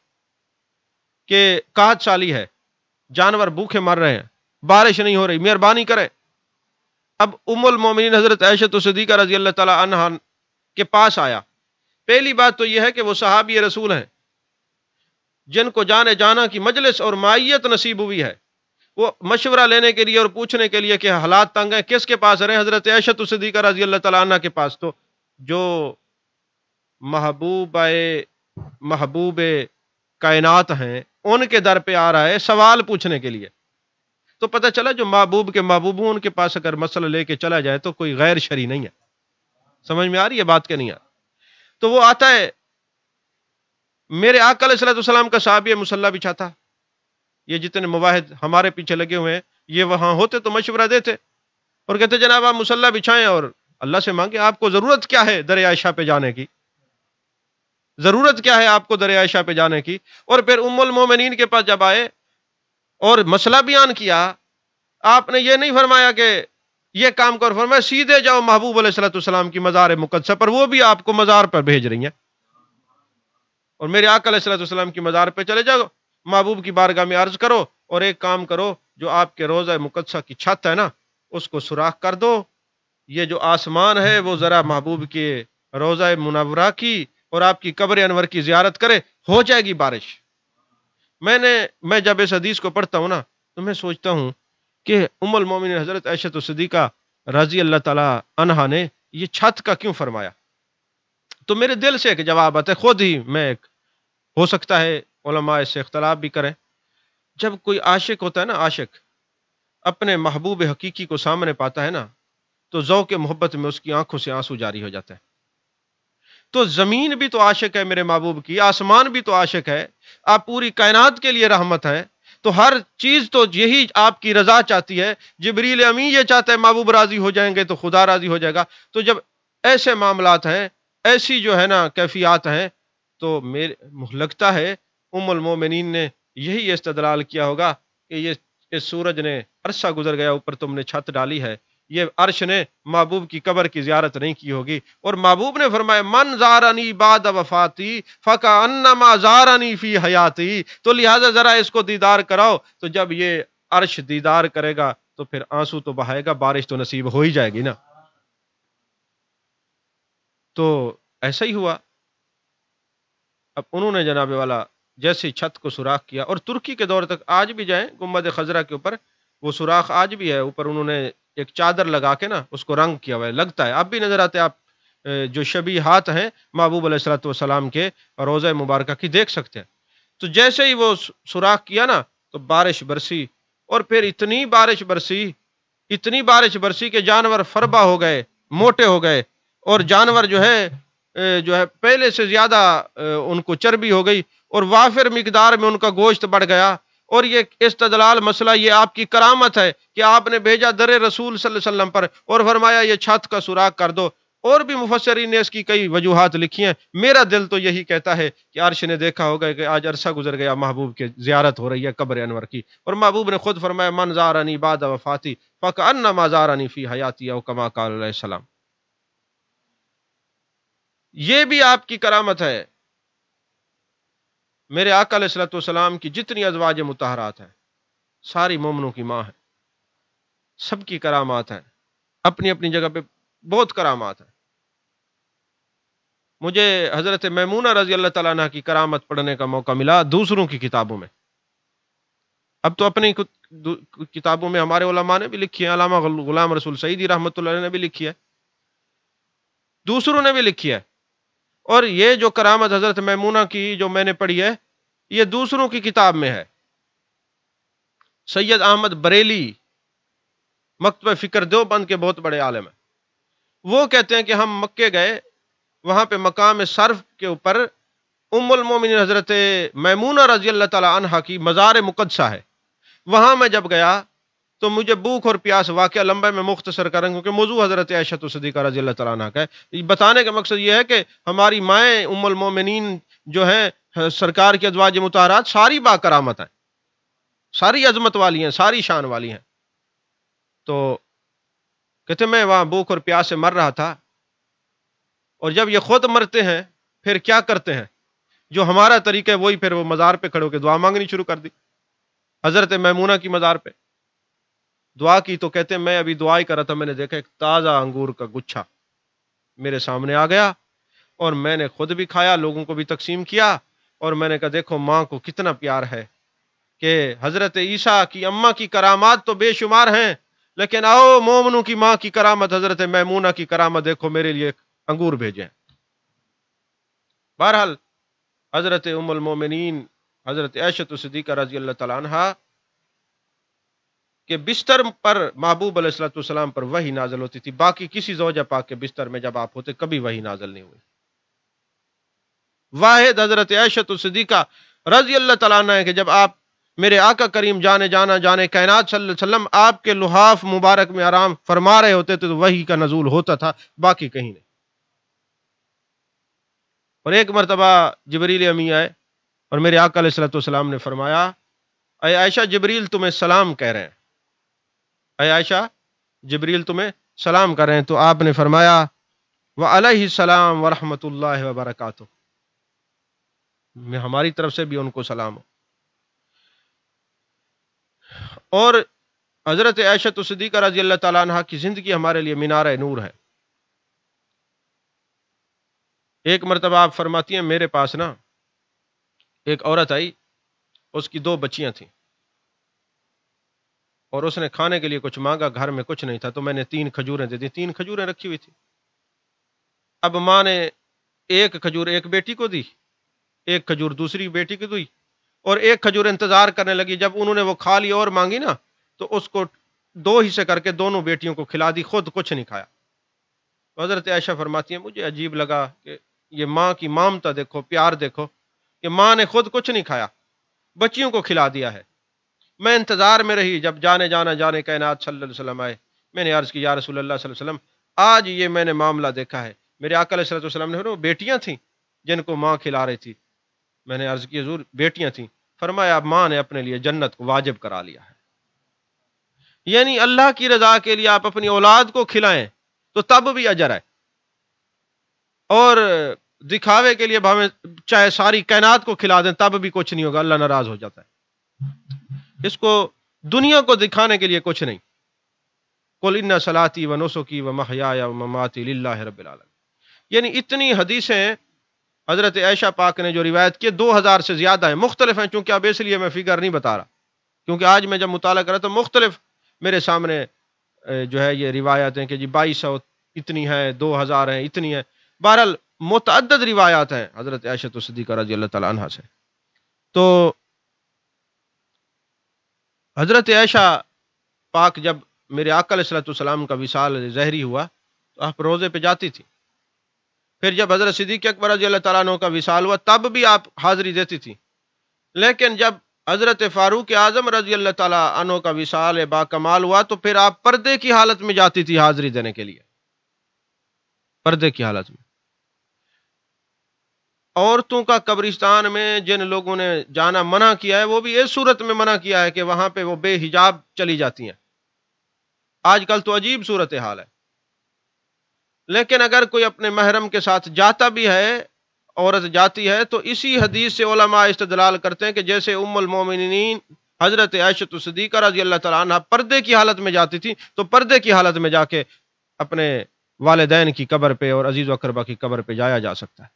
کہ قحط سالی ہے، جانور بھوکے مر رہے ہیں، بارش نہیں ہو رہی، مہربانی کریں۔ اب ام المومنین حضرت عائشہ صدیقہ رضی اللہ تعالی عنہا کے پاس آیا۔ پہلی بات تو یہ ہے کہ وہ صحابی رسول ہیں جن کو جانے جانا کی مجلس اور معیت نصیب ہوئی ہے، وہ مشورہ لینے کے لیے اور پوچھنے کے لیے کہ حالات تنگ ہیں کس کے پاس رہے؟ حضرت عائشہ صدیقہ رضی اللہ تعالیٰ عنہ کے پاس۔ تو جو محبوب کائنات ہیں ان کے در پہ آ رہا ہے سوال پوچھنے کے لیے، تو پتہ چلا جو محبوب کے محبوب ہوں ان کے پاس اگر مسئلہ لے کے چلا جائے تو کوئی غیر شرعی نہیں ہے۔ سمجھ میں آ رہی ہے بات کہ نہیں آ رہی؟ تو وہ آتا ہے، میرے آقا علیہ الصلوۃ والسلام کا صحابی مصلی بچھاتا، یہ جتنے مواحد ہمارے پیچھے لگے ہوئے ہیں یہ وہاں ہوتے تو مشورہ دیتے اور کہتے جناب آپ مصلی بچھائیں اور اللہ سے مانگیں، آپ کو ضرورت کیا ہے در عائشہ پہ جانے کی، ضرورت کیا ہے آپ کو در عائشہ پہ جانے کی؟ اور پھر ام المومنین کے پاس جب آئے اور مسئلہ بیان کیا، آپ نے یہ نہیں فرمایا کہ یہ کام کر، فرمایا سیدھے جاؤ محبوب علیہ الصلوۃ والسلام کی مزار مقدسہ پر، وہ بھی آپ کو مزار پر بھیج رہی ہیں، اور میرے آقا علیہ الصلوۃ والسلام کی مزار پہ چلے جاؤ، محبوب کی بارگاہ میں عرض کرو اور ایک کام کرو، جو آپ کے روضہ مقدسہ کی چھت ہے نا اس کو سوراخ کر دو، یہ جو آسمان ہے وہ ذرا محبوب کے روضہ منورہ کی اور آپ کی قبر انور کی زیارت کرے، ہو جائے گی بارش۔ میں جب اس حدیث کو پڑھتا ہوں نا تو میں سوچتا ہوں کہ ام المومنین حضرت عائشہ صدیقہ رضی اللہ تعالی عنہا نے یہ چھت کا کیوں فرمایا؟ تو میرے دل سے ایک جواب آتا ہے، خود ہی میں ہو سکتا ہے علماء اس سے اختلاف بھی کریں، جب کوئی عاشق ہوتا ہے نا، عاشق اپنے محبوب حقیقی کو سامنے پاتا ہے نا تو ذوق محبت میں اس کی آنکھوں سے آنسو جاری ہو جاتا ہے۔ تو زمین بھی تو عاشق ہے میرے محبوب کی، آسمان بھی تو عاشق ہے، آپ پوری کائنات کے لیے رحمت ہیں، تو ہر چیز تو یہی آپ کی رضا چاہتی ہے، جبریل امین یہ چاہتا ہے محبوب راضی ہو جائیں گے تو خدا راضی ہو جائے گا۔ تو جب ایسے معاملات ہیں، ایسی جو ہے نا کیفیات ہیں، تو لگتا ہے ام المومنین نے یہی استدلال کیا ہوگا کہ یہ اس سورج نے عرصہ گزر گیا اوپر تم نے چھت ڈالی ہے، یہ عرش نے محبوب کی قبر کی زیارت نہیں کی ہوگی، اور محبوب نے فرمایا من زارنی بعد وفاتی فکأنما زارنی فی حیاتی، تو لہذا ذرا اس کو دیدار کراؤ، تو جب یہ عرش دیدار کرے گا تو پھر آنسو تو بہائے گا، بارش تو نصیب ہو ہی جائے گی نا۔ تو ایسا ہی ہوا، اب انہوں نے جناب والا جیسے چھت کو سوراخ کیا، اور ترکی کے دور تک آج بھی جائیں گنبد خضرا کے اوپر وہ سوراخ آج بھی ہے، اوپر انہوں نے ایک چادر لگا کے نا اس کو رنگ کیا ہوا ہے، لگتا ہے اب بھی نظر آتے، آپ جو شبیہات ہیں محبوب علیہ الصلوۃ والسلام کے روضہ مبارکہ کی دیکھ سکتے ہیں۔ تو جیسے ہی وہ سوراخ کیا نا تو بارش برسی، اور پھر اتنی بارش برسی کہ جانور فربا ہو گئے، موٹے ہو گئے، اور جانور جو ہے پہلے سے زیادہ ان کو چربی ہو گئی، اور وافر مقدار میں ان کا گوشت بڑھ گیا، اور یہ استدلال مسئلہ یہ آپ کی کرامت ہے کہ آپ نے بھیجا در رسول صلی اللہ علیہ وسلم پر اور فرمایا یہ چھت کا سوراخ کر دو، اور بھی مفسرین نے اس کی کئی وجوہات لکھی ہیں، میرا دل تو یہی کہتا ہے کہ عرش نے دیکھا ہوگا کہ آج عرصہ گزر گیا، محبوب کی زیارت ہو رہی ہے قبر انور کی، اور محبوب نے خود فرمایا من زارنی بعد وفاتی فکأنما زارنی فی حیاتی او کما قال علیہ السلام۔ یہ بھی آپ کی کرامت ہے، میرے آقا علیہ الصلوۃ والسلام کی جتنی ازواج مطہرات ہیں ساری مومنوں کی ماں ہیں، سب کی کرامات ہیں، اپنی اپنی جگہ پہ بہت کرامات ہیں۔ مجھے حضرت میمونہ رضی اللہ تعالیٰ عنہ کی کرامت پڑھنے کا موقع ملا دوسروں کی کتابوں میں، اب تو اپنی کتابوں میں ہمارے علماء نے بھی لکھی ہے، علامہ غلام رسول سعیدی رحمۃ اللہ علیہ نے بھی لکھی ہے، دوسروں نے بھی لکھی ہے، اور یہ جو کرامت حضرت میمونہ کی جو میں نے پڑھی ہے یہ دوسروں کی کتاب میں ہے۔ سید احمد بریلی مکتبہ فکر دیوبند کے بہت بڑے عالم ہیں، وہ کہتے ہیں کہ ہم مکے گئے، وہاں پہ مقام صرف کے اوپر ام المومنین حضرت میمونہ رضی اللہ تعالی عنہا کی مزار مقدسہ ہے، وہاں میں جب گیا تو مجھے بھوک اور پیاس، واقعہ لمبا میں مختصر کروں کیونکہ موضوع حضرت عائشہ صدیقہ رضی اللہ تعالیٰ عنہ کا ہے، بتانے کا مقصد یہ ہے کہ ہماری مائیں ام المومنین جو ہیں سرکار کی ازواج مطہرات ساری با کرامت ہیں، ساری عظمت والی ہیں، ساری شان والی ہیں۔ تو کہتے میں وہاں بھوک اور پیاس سے مر رہا تھا، اور جب یہ خود مرتے ہیں پھر کیا کرتے ہیں، جو ہمارا طریقہ ہے وہی، پھر وہ مزار پہ کھڑے ہو کے دعا مانگنی شروع کر دی، حضرت میمونہ کی مزار پہ دعا کی، تو کہتے ہیں میں ابھی دعا ہی کر رہا تھا، میں نے دیکھا ایک تازہ انگور کا گچھا میرے سامنے آ گیا، اور میں نے خود بھی کھایا، لوگوں کو بھی تقسیم کیا، اور میں نے کہا دیکھو ماں کو کتنا پیار ہے، کہ حضرت عیسیٰ کی اماں کی کرامات تو بے شمار ہیں، لیکن آؤ مومنوں کی ماں کی کرامت حضرت میمونہ کی کرامت دیکھو، میرے لیے انگور بھیجیں۔ بہرحال حضرت ام المومنین حضرت عائشہ صدیقہ رضی اللہ تعالیٰ عنہ کہ بستر پر محبوب علیہ الصلوۃ والسلام پر وحی نازل ہوتی تھی، باقی کسی زوجہ پاک کے بستر میں جب آپ ہوتے کبھی وحی نازل نہیں ہوئی۔ واحد حضرت عائشہ صدیقہ رضی اللہ تعالیٰ عنہ ہے کہ جب آپ میرے آقا کریم جانے کائنات صلی اللہ علیہ وسلم آپ کے لحاف مبارک میں آرام فرما رہے ہوتے تھے تو وحی کا نزول ہوتا تھا، باقی کہیں نہیں۔ اور ایک مرتبہ جبریل امی آئے اور میرے آقا علیہ الصلوۃ والسلام نے فرمایا، اے عائشہ جبریل تمہیں سلام کہہ رہے ہیں، اے عائشہ جبریل تمہیں سلام کر رہے ہیں، تو آپ نے فرمایا وعلیہ السلام ورحمۃ اللہ وبرکاتہ، ہماری طرف سے بھی ان کو سلام ہو۔ اور حضرت عائشہ صدیقہ رضی اللہ تعالیٰ عنہ کی زندگی ہمارے لیے مینار نور ہے۔ ایک مرتبہ آپ فرماتی ہیں میرے پاس نا ایک عورت آئی، اس کی 2 بچیاں تھیں اور اس نے کھانے کے لیے کچھ مانگا، گھر میں کچھ نہیں تھا، تو میں نے 3 کھجوریں دے دی۔ 3 کھجوریں رکھی ہوئی تھی۔ اب ماں نے 1 کھجور ایک بیٹی کو دی، 1 کھجور دوسری بیٹی کو دی، اور 1 کھجور انتظار کرنے لگی۔ جب انہوں نے وہ کھا لی اور مانگی نا تو اس کو 2 حصے کر کے دونوں بیٹیوں کو کھلا دی، خود کچھ نہیں کھایا۔ حضرت عائشہ فرماتی ہیں مجھے عجیب لگا کہ یہ ماں کی مامتا دیکھو، پیار دیکھو کہ ماں نے خود کچھ نہیں کھایا، بچیوں کو کھلا دیا ہے۔ میں انتظار میں رہی، جب جانے کائنات صلی اللہ علیہ وسلم آئے، میں نے عرض کی یا رسول اللہ صلی اللہ علیہ وسلم آج یہ میں نے معاملہ دیکھا ہے۔ میرے آقا علیہ الصلوۃ والسلام نے فرمایا بیٹیاں تھیں جن کو ماں کھلا رہی تھی۔ میں نے عرض کی حضور بیٹیاں تھیں؟ فرمایا اب ماں نے اپنے لیے جنت کو واجب کرا لیا ہے۔ یعنی اللہ کی رضا کے لیے آپ اپنی اولاد کو کھلائیں تو تب بھی اجر ہے، اور دکھاوے کے لیے ہمیں چاہے ساری کائنات کو کھلا دیں تب بھی کچھ نہیں ہوگا، اللہ ناراض ہو جاتا ہے۔ اس کو دنیا کو دکھانے کے لیے کچھ نہیں۔ قل ان صلاتی و نسکی و محیای و مماتی للہ رب العالمین، یعنی اتنی حدیثیں حضرت عائشہ پاک نے جو روایت کی 2000 سے زیادہ ہیں، مختلف ہیں، چونکہ اب اس لیے میں فگر نہیں بتا رہا، کیونکہ آج میں جب مطالعہ کر رہا تو مختلف میرے سامنے جو ہے یہ روایات ہیں کہ جی 2200 اتنی ہیں، 2000 ہیں، اتنی ہیں، بہرحال متعدد روایات ہیں حضرت عائشہ صدیقہ رضی اللہ تعالیٰ عنہ سے۔ تو حضرت عائشہ پاک جب میرے آقا علیہ الصلوۃ والسلام کا وصال ظہری ہوا تو آپ روزے پہ جاتی تھی، پھر جب حضرت صدیق اکبر رضی اللہ تعالیٰ عنہ کا وصال ہوا تب بھی آپ حاضری دیتی تھی، لیکن جب حضرت فاروق اعظم رضی اللہ تعالیٰ عنہ کا وصال با کمال ہوا تو پھر آپ پردے کی حالت میں جاتی تھی حاضری دینے کے لیے، پردے کی حالت میں۔ عورتوں کا قبرستان میں جن لوگوں نے جانا منع کیا ہے وہ بھی اس صورت میں منع کیا ہے کہ وہاں پہ وہ بے حجاب چلی جاتی ہیں۔ آج کل تو عجیب صورتحال ہے، لیکن اگر کوئی اپنے محرم کے ساتھ جاتا بھی ہے، عورت جاتی ہے، تو اسی حدیث سے علماء استدلال کرتے ہیں کہ جیسے ام المومنین حضرت عائشہ صدیقہ رضی اللہ تعالیٰ عنہ پردے کی حالت میں جاتی تھی تو پردے کی حالت میں جا کے اپنے والدین کی قبر پہ اور عزیز و اقربا کی قبر پہ جایا جا سکتا ہے۔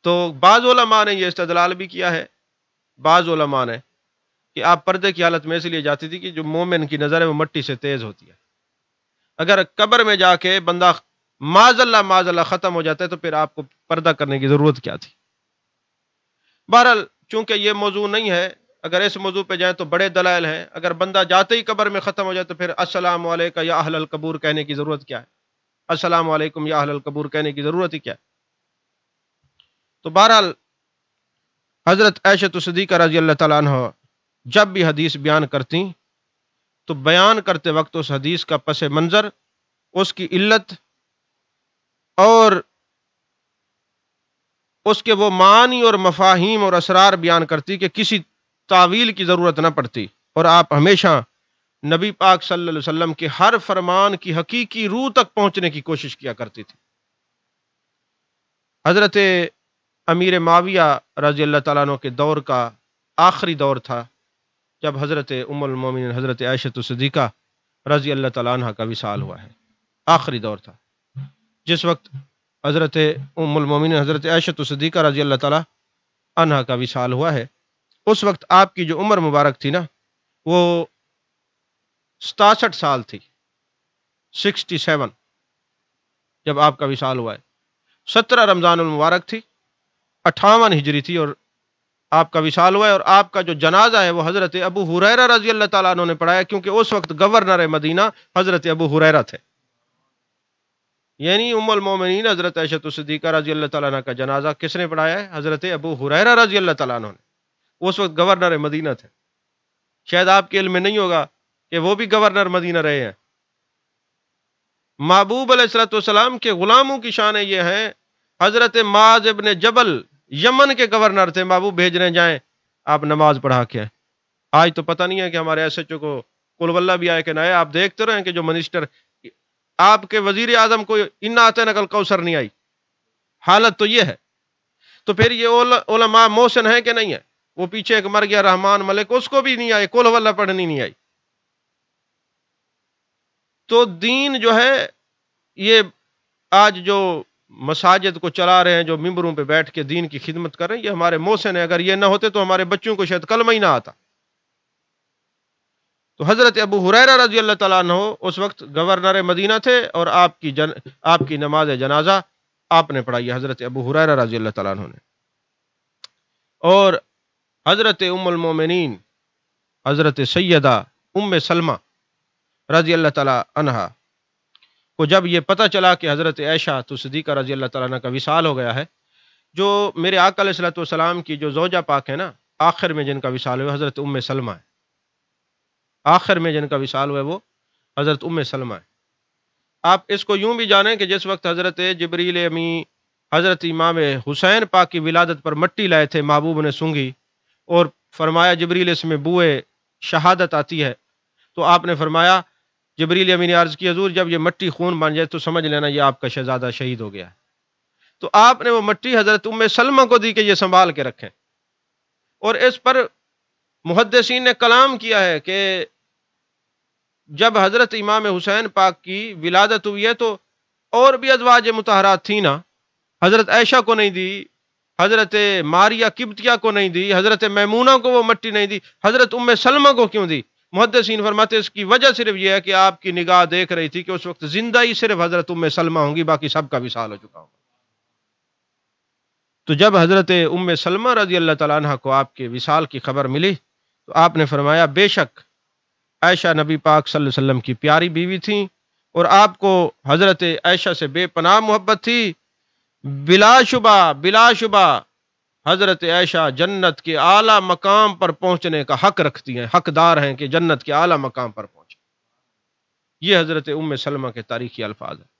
تو بعض علماء نے یہ استدلال بھی کیا ہے، بعض علماء نے، کہ آپ پردے کی حالت میں اس لیے جاتی تھی کہ جو مومن کی نظر ہے وہ مٹی سے تیز ہوتی ہے، اگر قبر میں جا کے بندہ معاذ اللہ ختم ہو جاتا ہے تو پھر آپ کو پردہ کرنے کی ضرورت کیا تھی۔ بہرحال چونکہ یہ موضوع نہیں ہے، اگر اس موضوع پہ جائیں تو بڑے دلائل ہیں، اگر بندہ جاتے ہی قبر میں ختم ہو جائے تو پھر السلام علیکم یا اہل القبور کہنے کی ضرورت کیا ہے، السلام علیکم یا اہل القبور کہنے کی ضرورت ہی کیا ہے۔ تو بہرحال حضرت عائشہ صدیقہ رضی اللہ تعالیٰ عنہ جب بھی حدیث بیان کرتی تو بیان کرتے وقت اس حدیث کا پس منظر، اس کی علت اور اس کے وہ معانی اور مفاہیم اور اسرار بیان کرتی کہ کسی تعویل کی ضرورت نہ پڑتی، اور آپ ہمیشہ نبی پاک صلی اللہ علیہ وسلم کے ہر فرمان کی حقیقی روح تک پہنچنے کی کوشش کیا کرتی تھی۔ حضرت امیر معاویہ رضی اللہ تعالیٰ عنہ کے دور کا آخری دور تھا جب حضرت ام المومنین حضرت عائشہ صدیقہ رضی اللہ تعالیٰ عنہ کا وصال ہوا ہے، آخری دور تھا جس وقت حضرت ام المومنین حضرت عائشہ صدیقہ رضی اللہ تعالیٰ عنہ کا وصال ہوا ہے۔ اس وقت آپ کی جو عمر مبارک تھی نا وہ 67 سال تھی، 67 جب آپ کا وصال ہوا ہے۔ 17 رمضان المبارک تھی 58 ہجری تھی اور آپ کا وصال ہوا ہے، اور آپ کا جو جنازہ ہے وہ حضرت ابو ہریرہ رضی اللہ تعالیٰ عنہ نے پڑھایا، کیونکہ اس وقت گورنر مدینہ حضرت ابو ہریرہ تھے، یعنی ام المومنین حضرت عائشہ صدیقہ رضی اللہ تعالیٰ عنہ کا جنازہ کس نے پڑھایا ہے؟ حضرت ابو ہریرہ رضی اللہ تعالیٰ عنہ نے، اس وقت گورنر مدینہ تھے۔ شاید آپ کے علم میں نہیں ہوگا کہ وہ بھی گورنر مدینہ رہے ہیں۔ محبوب علیہ الصلوۃ والسلام کے غلاموں کی شان یہ ہے، حضرت معاذ ابن جبل یمن کے گورنر تھے، محبوب بھیجنے جائیں آپ نماز پڑھا کے آئے۔ آج تو پتہ نہیں ہے کہ ہمارے ایس ایچ او کو قل واللہ بھی آئے کہ نہ آئے۔ آپ دیکھتے رہیں کہ جو منسٹر، آپ کے وزیر اعظم کو انا آتے نقل کوثر نہیں آئی، حالت تو یہ ہے۔ تو پھر یہ علماء محسن ہیں کہ نہیں ہے؟ وہ پیچھے ایک مر گیا رحمان ملک، اس کو بھی نہیں آئے، قل واللہ پڑھنی نہیں آئی۔ تو دین جو ہے، یہ آج جو مساجد کو چلا رہے ہیں، جو ممبروں پہ بیٹھ کے دین کی خدمت کر رہے ہیں، یہ ہمارے محسن ہیں۔ اگر یہ نہ ہوتے تو ہمارے بچوں کو شاید کلمہ ہی نہ آتا۔ تو حضرت ابو ہریرہ رضی اللہ تعالیٰ عنہ اس وقت گورنر مدینہ تھے، اور آپ کی نماز جنازہ آپ نے پڑھائی ہے، حضرت ابو ہریرہ رضی اللہ تعالیٰ عنہ نے۔ اور حضرت ام المومنین حضرت سیدہ ام سلمہ رضی اللہ تعالیٰ عنہا کو جب یہ پتہ چلا کہ حضرت عائشہ صدیقہ رضی اللہ تعالیٰ عنہ کا وصال ہو گیا ہے، جو میرے آقا علیہ الصلوۃ والسلام کی جو زوجہ پاک ہے نا، آخر میں جن کا وصال ہوا حضرت ام سلمہ ہے، آخر میں جن کا وصال ہوا وہ حضرت ام سلمہ ہے۔ آپ اس کو یوں بھی جانیں کہ جس وقت حضرت جبریل امی حضرت امام حسین پاک کی ولادت پر مٹی لائے تھے، محبوب نے سونگھی اور فرمایا جبریل اس میں بوئے شہادت آتی ہے، تو آپ نے فرمایا، جبریل امی نے عرض کی حضور جب یہ مٹی خون بن جائے تو سمجھ لینا یہ آپ کا شہزادہ شہید ہو گیا ہے۔ تو آپ نے وہ مٹی حضرت ام سلمہ کو دی کہ یہ سنبھال کے رکھیں، اور اس پر محدثین نے کلام کیا ہے کہ جب حضرت امام حسین پاک کی ولادت ہوئی ہے تو اور بھی ازواج مطہرات تھیں نا، حضرت عائشہ کو نہیں دی، حضرت ماریہ قبطیہ کو نہیں دی، حضرت میمونہ کو وہ مٹی نہیں دی، حضرت ام سلمہ کو کیوں دی؟ محدثین فرماتے اس کی وجہ صرف یہ ہے کہ آپ کی نگاہ دیکھ رہی تھی کہ اس وقت زندہ ہی صرف حضرت ام سلمہ ہوں گی، باقی سب کا وصال ہو چکا ہوگا۔ تو جب حضرت ام سلمہ رضی اللہ تعالیٰ عنہ کو آپ کے وصال کی خبر ملی تو آپ نے فرمایا بے شک عائشہ نبی پاک صلی اللہ علیہ وسلم کی پیاری بیوی تھیں، اور آپ کو حضرت عائشہ سے بے پناہ محبت تھی۔ بلا شبہ حضرت عائشہ جنت کے اعلیٰ مقام پر پہنچنے کا حق رکھتی ہیں، حقدار ہیں کہ جنت کے اعلیٰ مقام پر پہنچے۔ یہ حضرت ام سلمہ کے تاریخی الفاظ ہیں۔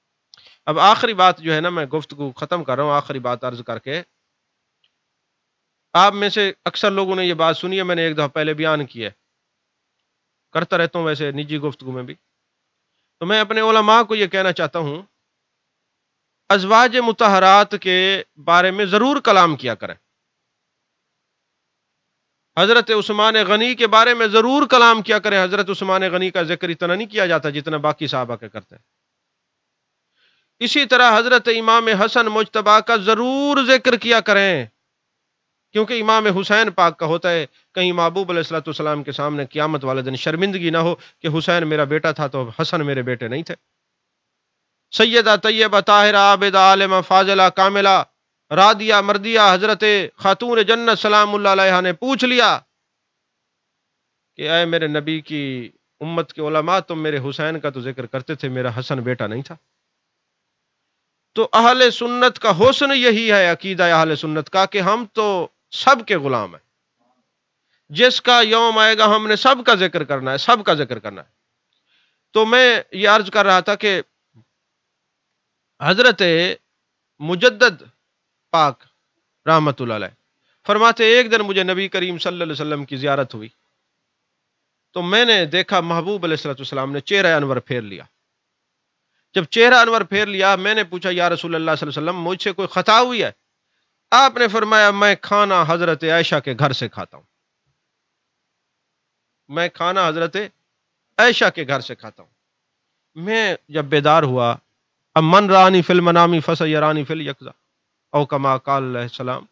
اب آخری بات جو ہے نا، میں گفتگو ختم کر رہا ہوں، آخری بات عرض کر کے، آپ میں سے اکثر لوگوں نے یہ بات سنی ہے، میں نے ایک دفعہ پہلے بیان کی ہے، کرتا رہتا ہوں ویسے نجی گفتگو میں بھی، تو میں اپنے علماء کو یہ کہنا چاہتا ہوں، ازواج مطہرات کے بارے میں ضرور کلام کیا کریں۔ حضرت عثمان غنی کے بارے میں ضرور کلام کیا کریں۔ حضرت عثمان غنی کا ذکر اتنا نہیں کیا جاتا جتنا باقی صحابہ کے کرتے ہیں۔ اسی طرح حضرت امام حسن مجتبی کا ضرور ذکر کیا کریں، کیونکہ امام حسین پاک کا ہوتا ہے، کہیں محبوب علیہ الصلوۃ والسلام کے سامنے قیامت والے دن شرمندگی نہ ہو کہ حسین میرا بیٹا تھا تو حسن میرے بیٹے نہیں تھے۔ سیدہ طیبہ طاہرہ عابدہ عالمہ فاضلہ کاملہ رادیہ مردیہ حضرت خاتون جنت سلام اللہ علیہا نے پوچھ لیا کہ اے میرے نبی کی امت کے علماء، تم میرے حسین کا تو ذکر کرتے تھے، میرا حسن بیٹا نہیں تھا۔ تو اہل سنت کا حسن یہی ہے، عقیدہ اہل سنت کا، کہ ہم تو سب کے غلام ہیں، جس کا یوم آئے گا ہم نے سب کا ذکر کرنا ہے، سب کا ذکر کرنا ہے۔ تو میں یہ عرض کر رہا تھا کہ حضرت مجدد پاک رحمت اللہ علیہ فرماتے ایک دن مجھے نبی کریم صلی اللہ علیہ وسلم کی زیارت ہوئی، تو میں نے دیکھا محبوب علیہ الصلوۃ والسلام نے چہرہ انور پھیر لیا۔ جب چہرہ انور پھیر لیا، میں نے پوچھا یا رسول اللہ صلی اللہ علیہ وسلم مجھ سے کوئی خطا ہوئی ہے؟ آپ نے فرمایا میں کھانا حضرت عائشہ کے گھر سے کھاتا ہوں، میں کھانا حضرت عائشہ کے گھر سے کھاتا ہوں۔ میں جب بیدار ہوا، اب من رانی فی المنام فسیرانی فی الیقظہ، او کما قال علیہ السلام،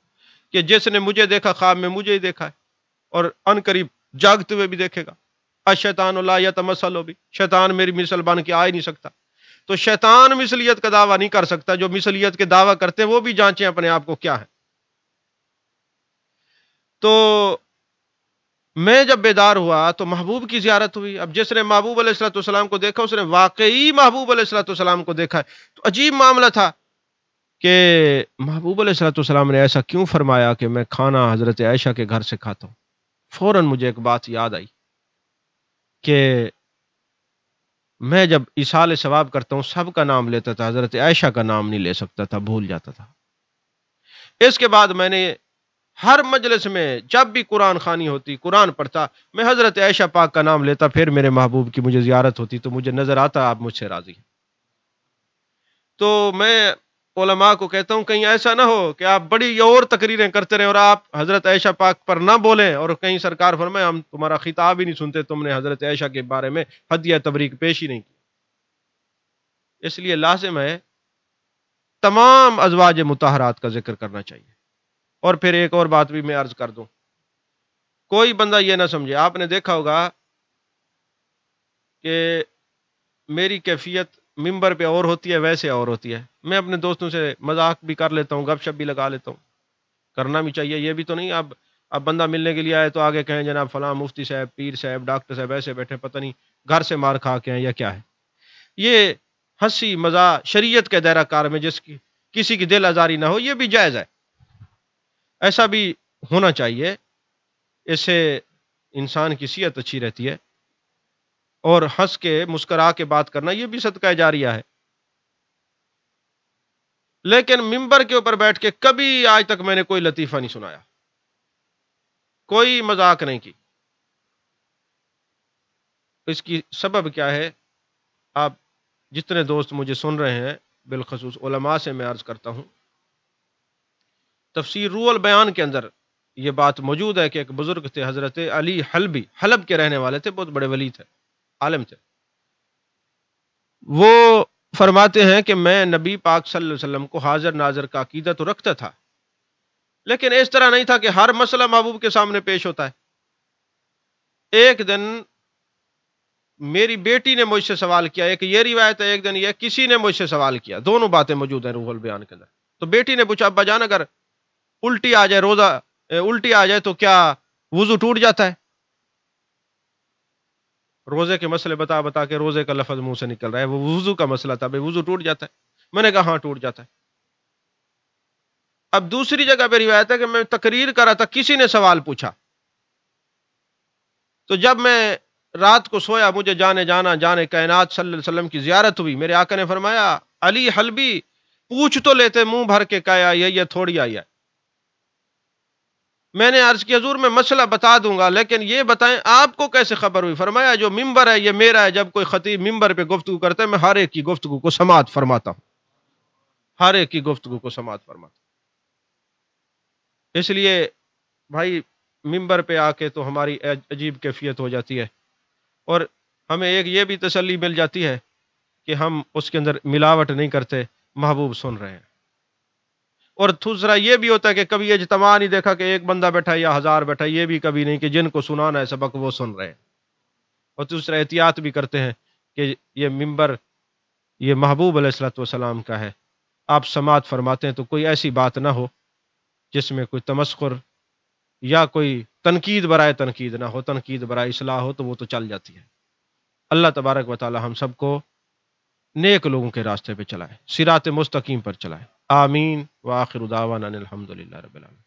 کہ جس نے مجھے دیکھا خواب میں مجھے ہی دیکھا ہے، اور ان قریب جاگتے ہوئے بھی دیکھے گا۔ الشیطان لا یتمثل بھی، شیطان میری مثل بن کے آ ہی نہیں سکتا۔ تو شیطان مثلیت کا دعویٰ نہیں کر سکتا، جو مثلیت کے دعویٰ کرتے ہیں وہ بھی جانچیں اپنے آپ کو کیا ہے۔ تو میں جب بیدار ہوا تو محبوب کی زیارت ہوئی. اب جس نے محبوب علیہ الصلوۃ والسلام کو دیکھا اس نے واقعی محبوب علیہ الصلوۃ والسلام کو دیکھا ہے. تو عجیب معاملہ تھا کہ محبوب علیہ الصلوۃ والسلام نے ایسا کیوں فرمایا کہ میں کھانا حضرت عائشہ کے گھر سے کھاتا ہوں. فوراً مجھے ایک بات یاد آئی کہ میں جب ایصال ثواب کرتا ہوں سب کا نام لیتا تھا، حضرت عائشہ کا نام نہیں لے سکتا تھا، بھول جاتا تھا. اس کے بعد میں نے ہر مجلس میں جب بھی قرآن خوانی ہوتی، قرآن پڑھتا، میں حضرت عائشہ پاک کا نام لیتا، پھر میرے محبوب کی مجھے زیارت ہوتی تو مجھے نظر آتا آپ مجھ سے راضی ہیں. تو میں علماء کو کہتا ہوں کہیں ایسا نہ ہو کہ آپ بڑی اور تقریریں کرتے رہیں اور آپ حضرت عائشہ پاک پر نہ بولیں اور کہیں سرکار فرمائے ہم تمہارا خطاب ہی نہیں سنتے، تم نے حضرت عائشہ کے بارے میں ہدیہ تبریک پیش ہی نہیں کی. اس لیے لازم ہے تمام ازواج مطہرات کا ذکر کرنا چاہیے. اور پھر ایک اور بات بھی میں عرض کر دوں، کوئی بندہ یہ نہ سمجھے، آپ نے دیکھا ہوگا کہ میری کیفیت ممبر پہ اور ہوتی ہے ویسے اور ہوتی ہے. میں اپنے دوستوں سے مذاق بھی کر لیتا ہوں، گپ شپ بھی لگا لیتا ہوں، کرنا بھی چاہیے. یہ بھی تو نہیں اب بندہ ملنے کے لیے آئے تو آگے کہیں جناب فلاں مفتی صاحب، پیر صاحب، ڈاکٹر صاحب ایسے بیٹھے، پتہ نہیں گھر سے مار کھا کے ہیں یا کیا ہے. یہ ہنسی مزاح شریعت کے دائرہ کار میں جس کی کسی کی دل آزاری نہ ہو یہ بھی جائز ہے، ایسا بھی ہونا چاہیے. اس سے انسان کی صحت اچھی رہتی ہے، اور ہنس کے مسکرا کے بات کرنا یہ بھی صدقہ جاریہ ہے. لیکن ممبر کے اوپر بیٹھ کے کبھی آج تک میں نے کوئی لطیفہ نہیں سنایا، کوئی مذاق نہیں کی. اس کی سبب کیا ہے؟ آپ جتنے دوست مجھے سن رہے ہیں، بالخصوص علماء سے میں عرض کرتا ہوں، تفسیر روح البیان کے اندر یہ بات موجود ہے کہ ایک بزرگ تھے حضرت علی حلبی، حلب کے رہنے والے تھے، بہت بڑے ولی تھے، عالم تھے. وہ فرماتے ہیں کہ میں نبی پاک صلی اللہ علیہ وسلم کو حاضر ناظر کا عقیدہ تو رکھتا تھا، لیکن اس طرح نہیں تھا کہ ہر مسئلہ محبوب کے سامنے پیش ہوتا ہے. ایک دن میری بیٹی نے مجھ سے سوال کیا، ایک یہ روایت ہے، ایک دن یہ کسی نے مجھ سے سوال کیا، دونوں باتیں موجود ہیں روح البیان کے اندر. تو بیٹی نے پوچھا ابا جان اگر الٹی آ جائے، الٹی آ جائے تو کیا وضو ٹوٹ جاتا ہے؟ روزے کے مسئلے بتا بتا کے روزے کا لفظ منہ سے نکل رہا ہے، وہ وضو کا مسئلہ تھا، بھائی وضو ٹوٹ جاتا ہے؟ میں نے کہا ہاں ٹوٹ جاتا ہے. اب دوسری جگہ پہ روایت ہے کہ میں تقریر کر رہا تھا، کسی نے سوال پوچھا، تو جب میں رات کو سویا مجھے جانے کائنات صلی اللہ علیہ وسلم کی زیارت ہوئی. میرے آقا نے فرمایا علی حلبی پوچھ تو لیتے، منہ بھر کے کہا یہ تھوڑی آئی ہے. میں نے عرض کیا حضور میں مسئلہ بتا دوں گا لیکن یہ بتائیں آپ کو کیسے خبر ہوئی؟ فرمایا جو ممبر ہے یہ میرا ہے، جب کوئی خطیب ممبر پہ گفتگو کرتا ہے میں ہر ایک کی گفتگو کو سماعت فرماتا ہوں، ہر ایک کی گفتگو کو سماعت فرماتا ہوں. اس لیے بھائی ممبر پہ آ کے تو ہماری عجیب کیفیت ہو جاتی ہے، اور ہمیں ایک یہ بھی تسلی مل جاتی ہے کہ ہم اس کے اندر ملاوٹ نہیں کرتے، محبوب سن رہے ہیں. اور دوسرا یہ بھی ہوتا ہے کہ کبھی اجتماع نہیں دیکھا کہ ایک بندہ بیٹھا ہے یا ہزار بیٹھا ہے، یہ بھی کبھی نہیں کہ جن کو سنانا ہے سبق وہ سن رہے ہیں. اور دوسرا احتیاط بھی کرتے ہیں کہ یہ ممبر یہ محبوب علیہ الصلوۃ والسلام کا ہے، آپ سماعت فرماتے ہیں تو کوئی ایسی بات نہ ہو جس میں کوئی تمسخر یا کوئی تنقید برائے تنقید نہ ہو، تنقید برائے اصلاح ہو تو وہ تو چل جاتی ہے. اللہ تبارک و تعالی ہم سب کو نیک لوگوں کے راستے پہ چلائے، صراط مستقیم پر چلائے. آمین. وآخر دعوانا ان الحمد للہ رب العالمین.